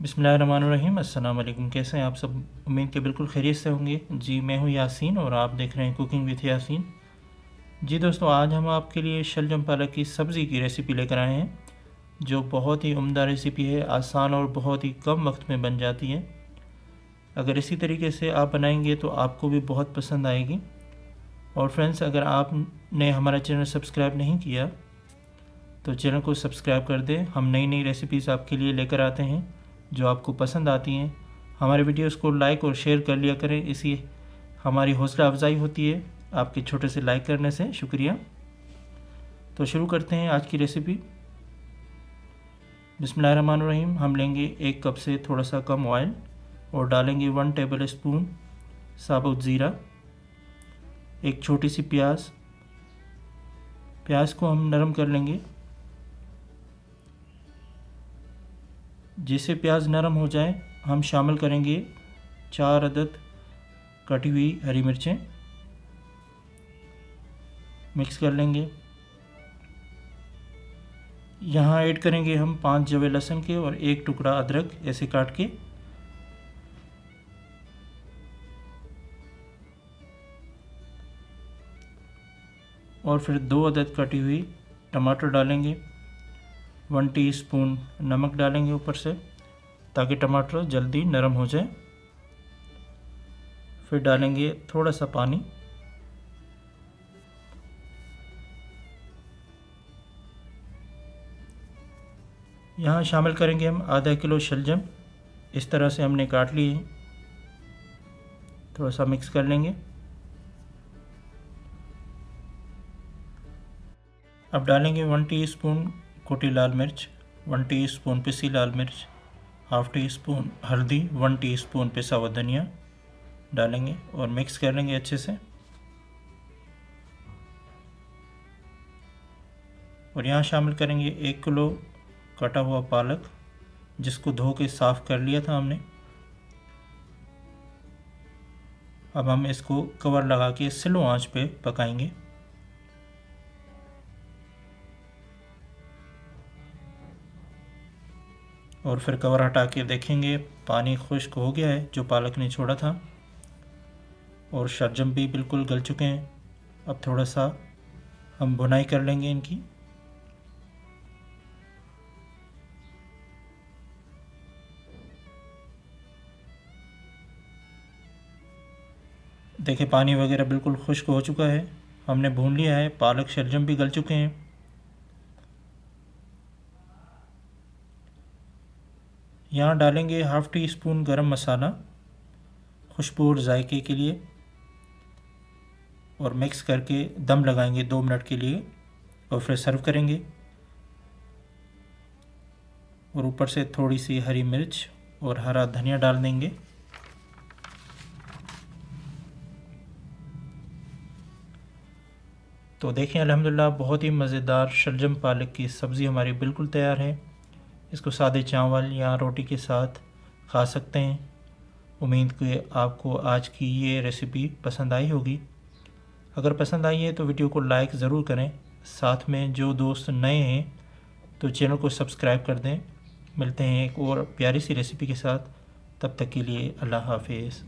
बिस्मिल्लाहिर्रहमानिर्रहीम। अस्सलाम वालेकुम। कैसे हैं आप सब? उम्मीद के बिल्कुल खैरियत से होंगे। जी मैं हूं यासीन और आप देख रहे हैं कुकिंग विथ यासीन। जी दोस्तों, आज हम आपके लिए शलजम पालक की सब्ज़ी की रेसिपी लेकर आए हैं, जो बहुत ही उम्दा रेसिपी है, आसान और बहुत ही कम वक्त में बन जाती है। अगर इसी तरीके से आप बनाएंगे तो आपको भी बहुत पसंद आएगी। और फ्रेंड्स, अगर आपने हमारा चैनल सब्सक्राइब नहीं किया तो चैनल को सब्सक्राइब कर दें। हम नई नई रेसिपीज़ आपके लिए लेकर आते हैं जो आपको पसंद आती हैं। हमारे वीडियोस को लाइक और शेयर कर लिया करें, इसी हमारी हौसला अफजाई होती है आपके छोटे से लाइक करने से। शुक्रिया। तो शुरू करते हैं आज की रेसिपी। बिस्मिल्लाहिर्रहमानिर्रहीम। हम लेंगे 1 कप से थोड़ा सा कम ऑयल और डालेंगे 1 टेबल स्पून साबुत ज़ीरा, एक छोटी सी प्याज को हम नरम कर लेंगे। जैसे प्याज नरम हो जाए हम शामिल करेंगे 4 अदद कटी हुई हरी मिर्चें, मिक्स कर लेंगे। यहाँ ऐड करेंगे हम 5 जवे लहसुन के और 1 टुकड़ा अदरक, ऐसे काट के। और फिर 2 अदद कटी हुई टमाटर डालेंगे। 1 टीस्पून नमक डालेंगे ऊपर से ताकि टमाटर जल्दी नरम हो जाए। फिर डालेंगे थोड़ा सा पानी। यहाँ शामिल करेंगे हम आधा किलो शलजम, इस तरह से हमने काट लिए हैं। थोड़ा सा मिक्स कर लेंगे। अब डालेंगे 1 टीस्पून कुटी लाल मिर्च, 1 टीस्पून पिसी लाल मिर्च, हाफ़ टी स्पून हल्दी, 1 टीस्पून पिसा हुआ धनिया डालेंगे और मिक्स कर लेंगे अच्छे से। और यहाँ शामिल करेंगे 1 किलो कटा हुआ पालक, जिसको धो के साफ़ कर लिया था हमने। अब हम इसको कवर लगा के स्लो आंच पे पकाएंगे। और फिर कवर हटा के देखेंगे पानी खुश्क हो गया है जो पालक ने छोड़ा था, और शलजम भी बिल्कुल गल चुके हैं। अब थोड़ा सा हम भुनाई कर लेंगे इनकी। देखिए पानी वगैरह बिल्कुल खुश्क हो चुका है, हमने भून लिया है, पालक शलजम भी गल चुके हैं। यहाँ डालेंगे हाफ़ टी स्पून गरम मसाला खुशबू और जायके के लिए, और मिक्स करके दम लगाएंगे 2 मिनट के लिए और फिर सर्व करेंगे। और ऊपर से थोड़ी सी हरी मिर्च और हरा धनिया डाल देंगे। तो देखें अल्हम्दुलिल्लाह बहुत ही मज़ेदार शलजम पालक की सब्ज़ी हमारी बिल्कुल तैयार है। इसको सादे चावल या रोटी के साथ खा सकते हैं। उम्मीद कि आपको आज की ये रेसिपी पसंद आई होगी। अगर पसंद आई है तो वीडियो को लाइक ज़रूर करें। साथ में जो दोस्त नए हैं तो चैनल को सब्सक्राइब कर दें। मिलते हैं एक और प्यारी सी रेसिपी के साथ। तब तक के लिए अल्लाह हाफिज़।